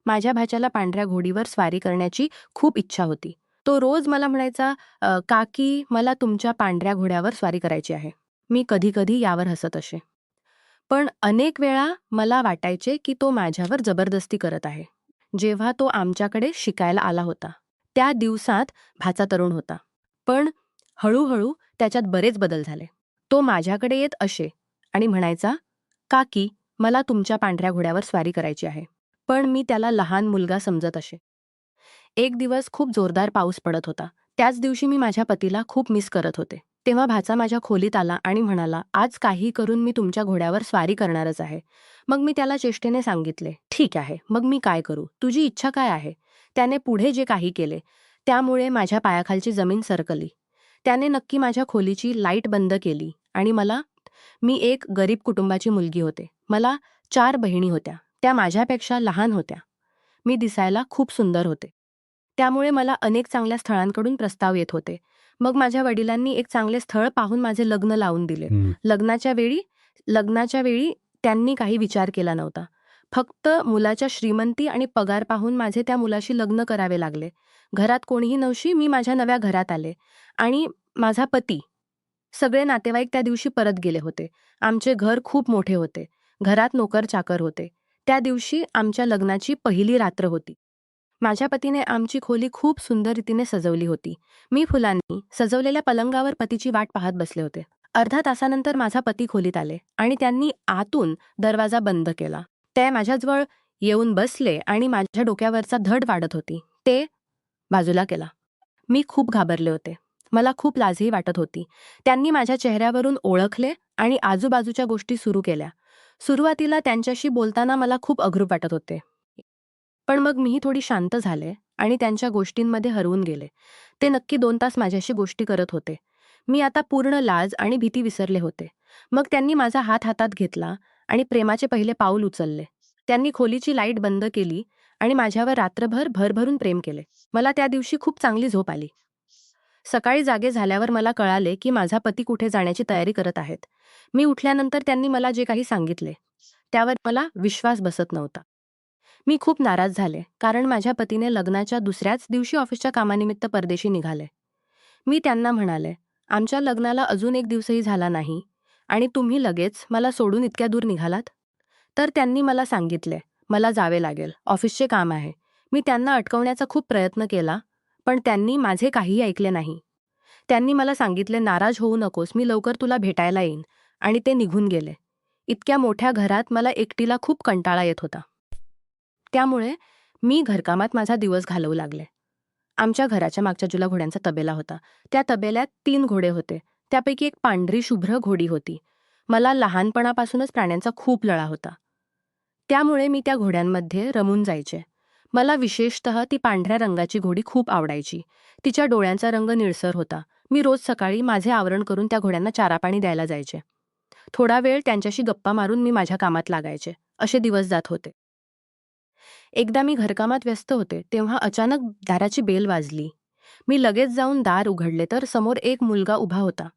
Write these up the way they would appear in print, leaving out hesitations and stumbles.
माझ्या भाच्याला पांढऱ्या घोडीवर स्वारी करण्याची खूप इच्छा होती. तो रोज मला म्हणायचा, काकी मला तुमच्या पांढऱ्या घोड्यावर स्वारी करायची आहे." मी कधी-कधी यावर हसत असे. पण अनेक वेळा मला वाटायचे की तो माझ्यावर जबरदस्ती करत आहे. जेव्हा तो आमच्याकडे शिकायला आला होता, त्या दिवसात भाचा तरुण होता. पण हळूहळू त्याच्यात बरेच बदल झाले. तो माझ्याकडे येत असे आणि म्हणायचा, "काकी, मला तुमच्या पांढऱ्या घोड्यावर स्वारी करायची आहे." पण मी त्याला लहान मुलगा समजत असे. एक दिवस खूप जोरदार पाऊस पडत होता. त्याच दिवशी मी माझ्या पतीला खूप मिस करत होते. तेव्हा भाचा माझ्या खोलीत आला आणि म्हणाला, "आज काही करून मी तुमच्या घोड्यावर स्वारी करणारच आहे." मग मी त्याला चेष्टेने सांगितले, "ठीक आहे, मग मी काय करू? तुझी इच्छा काय आहे?" त्याने पुढे जे काही केले, त्यामुळे माझ्या पायाखालची जमीन सरकली. त्याने नक्की माझ्या खोलीची लाईट बंद केली आणि मी एक गरीब कुटुंबाची मुलगी होते. मला 4 बहिणी होत्या. त्या माझ्यापेक्षा लहान होत्या. मी दिसायला खूप सुंदर होते. त्यामुळे मला अनेक चांगल्या स्थळांकडून प्रस्ताव येत होते. मग माझ्या वडिलांनी एक चांगले स्थळ पाहून माझे लग्न लावून दिले. लग्नाच्या वेळी त्यांनी काही विचार केला नव्हता. फक्त मुलाच्या श्रीमंती आणि पगार पाहून माझे त्या मुलाशी लग्न करावे लागले. घरात कोणीही नवशी मी माझ्या नव्या घरात आले आणि माझा पती, सगळे नातेवाईक त्या दिवशी परत गेले होते. आमचे घर खूप मोठे होते. घरात नोकर-चाकर होते. त्या दिवशी आमच्या लग्नाची पहिली रात्र होती. माझ्या पतीने आमची खोली खूप सुंदर रीतीने सजवली होती. मी फुलांनी सजवलेल्या पलंगावर पतीची वाट पाहत बसले होते. अर्ध्या तासानंतर माझा पती खोलीत आले आणि त्यांनी आतून दरवाजा बंद केला. ते माझ्याजवळ येऊन बसले आणि माझ्या डोक्यावरचा धड वाढत होती. ते बाजूला केला. मी खूप घाबरले होते. मला खूप लाजही वाटत होती. त्यांनी माझ्या चेहऱ्यावरून ओळखले आणि आजूबाजूच्या गोष्टी सुरू केल्या. सुरुवातीला त्यांच्याशी बोलताना मला खूप अघरू वाटत होते. पण मग मीही थोडी शांत झाले आणि त्यांच्या गोष्टींमध्ये हरवून गेले. ते नक्की 2 तास माझ्याशी गोष्टी करत होते. मी आता पूर्ण लाज आणि भीती विसरले होते. मग त्यांनी माझा हात हातात घेतला आणि प्रेमाचे पहिले पाऊल उचलले. त्यांनी खोलीची लाईट बंद केली आणि माझ्यावर रात्रभर भरभरून प्रेम केले. मला त्या दिवशी खूप चांगली झोप आली. सकाळी जागे झाल्यावर मला कळाले की माझा पती कुठे जाण्याची तयारी करत आहेत. मी उठल्यानंतर त्यांनी मला जे काही सांगितले, त्यावर मला विश्वास बसत नव्हता. मी खूप नाराज झाले, कारण माझ्या पतीने लग्नाच्या दुसऱ्याच दिवशी ऑफिसच्या कामानिमित्त परदेशी निघाले. मी त्यांना म्हणाले, "आमच्या लग्नाला अजून 1 दिवसही झाला नाही आणि तुम्ही लगेच मला सोडून इतक्या दूर निघालात?" तर त्यांनी मला सांगितले, "मला जावे लागेल, ऑफिसचे काम आहे." मी त्यांना अटकवण्याचा खूप प्रयत्न केला, पण त्यांनी माझे काहीही ऐकले नाही. त्यांनी मला सांगितले, "नाराज होऊ नकोस, मी लवकर तुला भेटायला येईन." आणि ते निघून गेले. इतक्या मोठ्या घरात मला एकटीला खूप कंटाळा येत होता. त्यामुळे मी घरकामात माझा दिवस घालवू लागले. आमच्या घराच्या मागच्या बाजूला घोड्यांचा तबेला होता. त्या तबेल्यात 3 घोडे होते. त्यापैकी एक पांढरी शुभ्र घोडी होती. मला लहानपणापासूनच प्राण्यांचा खूप लळा होता. त्यामुळे मी त्या घोड्यांमध्ये रमून जायचे. मला विशेषतः ती पांढऱ्या रंगाची घोडी खूप आवडायची. तिच्या डोळ्यांचा रंग निळसर होता. मी रोज सकाळी माझे आवरण करून त्या घोड्यांना चारापाणी द्यायला जायचे. थोडा वेळ त्यांच्याशी गप्पा मारून मी माझ्या कामात लागायचे. असे दिवस जात होते. एकदा मी घरकामात व्यस्त होते, तेव्हा अचानक दाराची बेल वाजली. मी लगेच जाऊन दार उघडले तर समोर एक मुलगा उभा होता.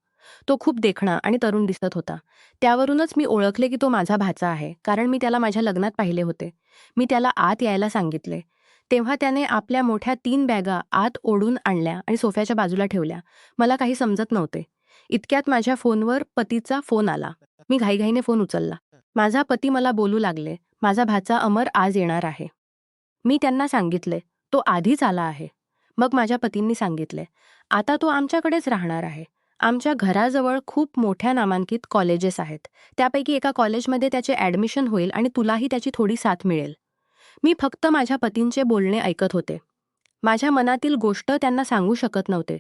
तो खूप देखणा आणि तरुण दिसत होता. त्यावरूनच मी ओळखले की तो माझा भाचा आहे, कारण मी त्याला माझ्या लग्नात पाहिले होते. मी त्याला आत यायला सांगितले. तेव्हा त्याने आपल्या मोठ्या 3 बॅगा आत ओढून आणल्या आणि सोफ्याच्या बाजूला ठेवल्या. मला काही समजत नव्हते. इतक्यात माझ्या फोनवर पतीचा फोन आला. मी घाईघाईने फोन उचलला. माझा पती मला बोलू लागले, "माझा भाचा अमर आज येणार आहे." मी त्यांना सांगितले, "तो आधीच आला आहे." मग माझ्या पतींनी सांगितले, "आता तो आमच्याकडेच राहणार आहे. आमच्या घराजवळ खूप मोठ्या नामांकित कॉलेजेस आहेत. त्यापैकी एका कॉलेजमध्ये त्याचे ॲडमिशन होईल आणि तुलाही त्याची थोडी साथ मिळेल." मी फक्त माझ्या पतींचे बोलणे ऐकत होते. माझ्या मनातील गोष्ट त्यांना सांगू शकत नव्हते.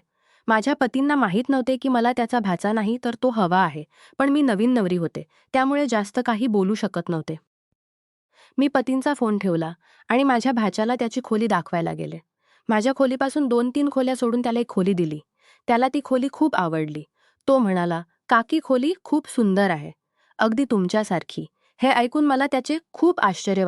माझ्या पतींना माहीत नव्हते की मला त्याचा भाचा नाही तर तो हवा आहे. पण मी नवीन नवरी होते, त्यामुळे जास्त काही बोलू शकत नव्हते. मी पतींचा फोन ठेवला आणि माझ्या भाच्याला त्याची खोली दाखवायला गेले. माझ्या खोलीपासून 2-3 खोल्या सोडून त्याला एक खोली दिली. त्याला ती खोली खूप आवडली. तो म्हणाला, "काकी, खोली खूप सुंदर आहे. अगदी तुमच्यासारखी." हे ऐकून मला त्याचे खूप आश्चर्य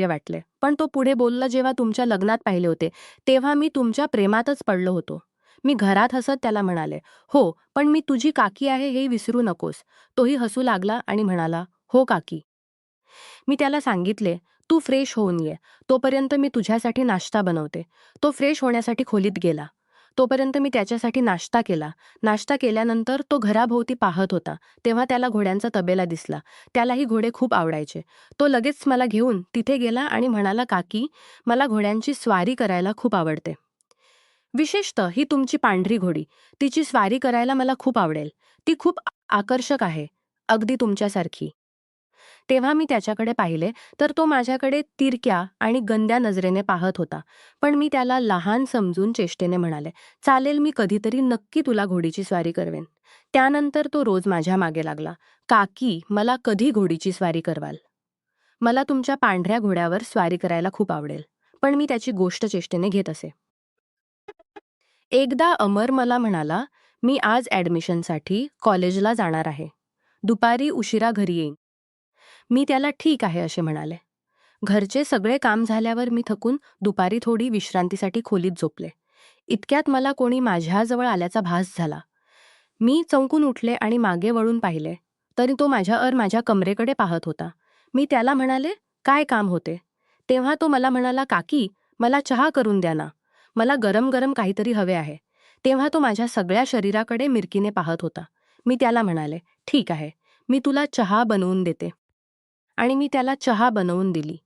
वाटले. पण तो पुढे बोलला, "जेव्हा तुमच्या लग्नात पाहिले होते, तेव्हा मी तुमच्या प्रेमातच पडलो होतो." मी घरात हसत त्याला म्हणाले, "हो, पण मी तुझी काकी आहे हे विसरू नकोस." तोही हसू लागला आणि म्हणाला, "हो काकी." मी त्याला सांगितले, तू फ्रेश होऊन ये, तोपर्यंत मी तुझ्यासाठी नाश्ता बनवते. तो फ्रेश होण्यासाठी खोलीत गेला. तोपर्यंत मी त्याच्यासाठी नाश्ता केला. नाश्ता केल्यानंतर तो घराभोवती पाहत होता. तेव्हा त्याला घोड्यांचा तबेला दिसला. त्यालाही घोडे खूप आवडायचे. तो लगेच मला घेऊन तिथे गेला आणि म्हणाला, "काकी, मला घोड्यांची स्वारी करायला खूप आवडते. विशेषतः ही तुमची पांढरी घोडी. तिची स्वारी करायला मला खूप आवडेल. ती खूप आकर्षक आहे, अगदी तुमच्यासारखी." तेव्हा मी त्याच्याकडे पाहिले तर तो माझ्याकडे तिरक्या आणि गंद्या नजरेने पाहत होता. पण मी त्याला लहान समजून चेष्टेने म्हणाले, "चालेल, मी कधीतरी नक्की तुला घोडीची स्वारी करवेन." त्यानंतर तो रोज माझ्या मागे लागला, "काकी, मला कधी घोडीची स्वारी करवाल? मला तुमच्या पांढऱ्या घोड्यावर स्वारी करायला खूप आवडेल." पण मी त्याची गोष्ट चेष्टेने घेत असे. एकदा अमर मला म्हणाला, "मी आज ॲडमिशनसाठी कॉलेजला जाणार आहे. दुपारी उशिरा घरी येईन." मी त्याला "ठीक आहे" असे म्हणाले. घरचे सगळे काम झाल्यावर मी थकून दुपारी थोडी विश्रांतीसाठी खोलीत झोपले. इतक्यात मला कोणी माझ्याजवळ आल्याचा भास झाला. मी चमकून उठले आणि मागे वळून पाहिले, तरी तो माझ्या कमरेकडे पाहत होता. मी त्याला म्हणाले, "काय काम होते?" तेव्हा तो मला म्हणाला, "काकी, मला चहा करून द्या ना. मला गरम गरम काहीतरी हवे आहे." तेव्हा तो माझ्या सगळ्या शरीराकडे मिरकीने पाहत होता. मी त्याला म्हणाले, "ठीक आहे, मी तुला चहा बनवून देते." आणि मी त्याला चहा बनवून दिली.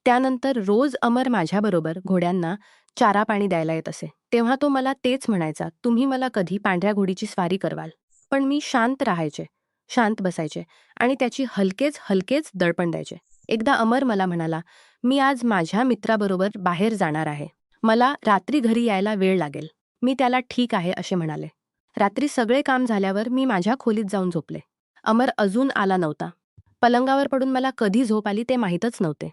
त्यानंतर रोज अमर माझ्याबरोबर घोड्यांना चारा-पाणी द्यायला येत असे. तेव्हा तो मला तेच म्हणायचा, "तुम्ही मला कधी पांढऱ्या घोडीची स्वारी करवाल?" पण मी शांत राहायचे, शांत बसायचे आणि त्याची हलकेच हलकेच दडपण द्यायचे. एकदा अमर मला म्हणाला, "मी आज माझ्या मित्राबरोबर बाहेर जाणार आहे. मला रात्री घरी यायला वेळ लागेल." मी त्याला "ठीक आहे" असे म्हणाले. रात्री सगळे काम झाल्यावर मी माझ्या खोलीत जाऊन झोपले. अमर अजून आला नव्हता. पलंगावर पडून मला कधी झोप आली ते माहीतच नव्हते.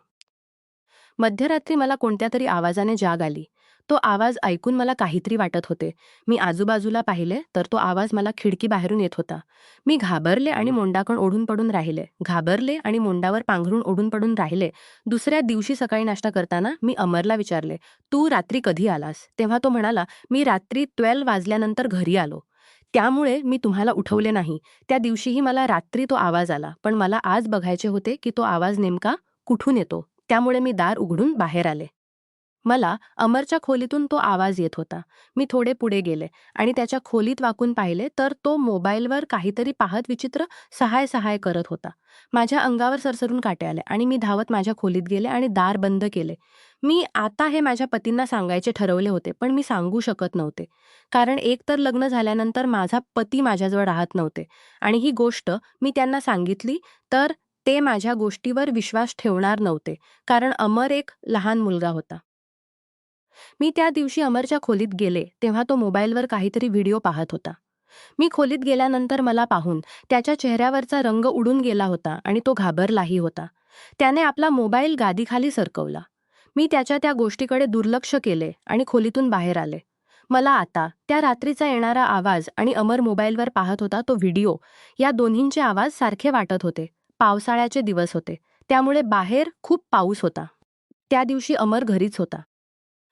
मध्यरात्री मला कोणत्यातरी आवाजाने जाग आली. तो आवाज ऐकून मला काहीतरी वाटत होते. मी आजूबाजूला पाहिले तर तो आवाज मला खिडकीबाहेरून येत होता. मी घाबरले आणि मोंडाकण ओढून पडून राहिले. घाबरले आणि मोंडावर पांघरून ओढून पडून राहिले. दुसऱ्या दिवशी सकाळी नाश्ता करताना मी अमरला विचारले, "तू रात्री कधी आलास?" तेव्हा तो म्हणाला, "मी रात्री 12 वाजल्यानंतर घरी आलो. त्यामुळे मी तुम्हाला उठवले नाही. त्या दिवशीही मला रात्री तो आवाज आला. पण मला आज बघायचे होते की तो आवाज नेमका कुठून येतो. त्यामुळे मी दार उघडून बाहेर आले." मला अमरच्या खोलीतून तो आवाज येत होता. मी थोडे पुढे गेले आणि त्याच्या खोलीत वाकून पाहिले तर तो मोबाईलवर काहीतरी पाहत विचित्र सहाय करत होता. माझ्या अंगावर सरसरून काटे आले आणि मी धावत माझ्या खोलीत गेले आणि दार बंद केले. मी आता हे माझ्या पतींना सांगायचे ठरवले होते, पण मी सांगू शकत नव्हते. कारण एकतर लग्न झाल्यानंतर माझा पती माझ्याजवळ राहत नव्हते आणि ही गोष्ट मी त्यांना सांगितली तर ते माझ्या गोष्टीवर विश्वास ठेवणार नव्हते. कारण अमर एक लहान मुलगा होता. मी त्या दिवशी अमरच्या खोलीत गेले तेव्हा तो मोबाईलवर काहीतरी व्हिडिओ पाहत होता. मी खोलीत गेल्यानंतर मला पाहून त्याच्या चेहऱ्यावरचा रंग उडून गेला होता आणि तो घाबरलाही होता. त्याने आपला मोबाईल गादीखाली सरकवला. मी त्याच्या त्या गोष्टीकडे दुर्लक्ष केले आणि खोलीतून बाहेर आले. मला आता त्या रात्रीचा येणारा आवाज आणि अमर मोबाईलवर पाहत होता तो व्हिडिओ, या दोन्हींचे आवाज सारखे वाटत होते. पावसाळ्याचे दिवस होते, त्यामुळे बाहेर खूप पाऊस होता. त्या दिवशी अमर घरीच होता.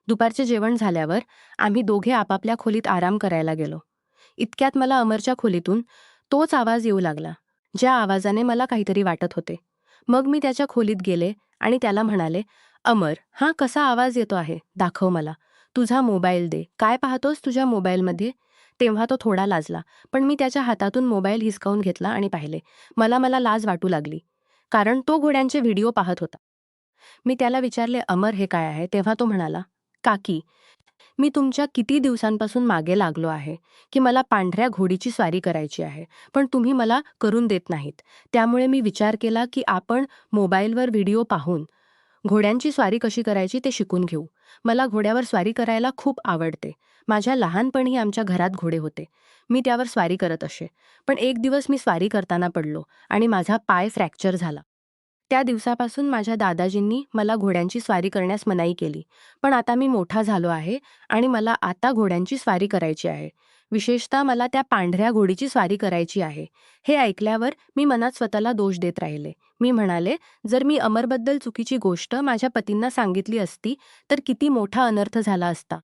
दुपारचे जेवण झाल्यावर आम्ही दोघे आपापल्या खोलीत आराम करायला गेलो. इतक्यात मला अमरच्या खोलीतून तोच आवाज येऊ लागला, ज्या आवाजाने मला काहीतरी वाटत होते. मग मी त्याच्या खोलीत गेले आणि त्याला म्हणाले, "अमर, हा कसा आवाज येतो आहे? दाखव मला. तुझा मोबाईल दे. काय पाहतोस तुझ्या मोबाईलमध्ये?" तेव्हा तो थोडा लाजला, पण मी त्याच्या हातातून मोबाईल हिसकावून घेतला आणि पाहिले. मला लाज वाटू लागली, कारण तो घोड्यांचे व्हिडिओ पाहत होता. मी त्याला विचारले, "अमर, हे काय आहे?" तेव्हा तो म्हणाला, "काकी, मी तुमच्या किती दिवसांपासून मागे लागलो आहे की मला पांढऱ्या घोडीची स्वारी करायची आहे, पण तुम्ही मला करून देत नाहीत. त्यामुळे मी विचार केला की आपण मोबाईलवर व्हिडिओ पाहून घोड्यांची स्वारी कशी करायची ते शिकून घेऊ. मला घोड्यावर स्वारी करायला खूप आवडते. माझ्या लहानपणी आमच्या घरात घोडे होते. मी त्यावर स्वारी करत असे. पण एक दिवस मी स्वारी करताना पडलो आणि माझा पाय फ्रॅक्चर झाला. त्या दिवसापासून माझ्या दादाजींनी मला घोड्यांची स्वारी करण्यास मनाई केली. पण आता मी मोठा झालो आहे आणि मला आता घोड्यांची स्वारी करायची आहे. विशेषतः मला त्या पांढऱ्या घोडीची स्वारी करायची आहे." हे ऐकल्यावर मी मनात स्वतःला दोष देत राहिले. मी म्हणाले, जर मी अमरबद्दल चुकीची गोष्ट माझ्या पतींना सांगितली असती तर किती मोठा अनर्थ झाला असता.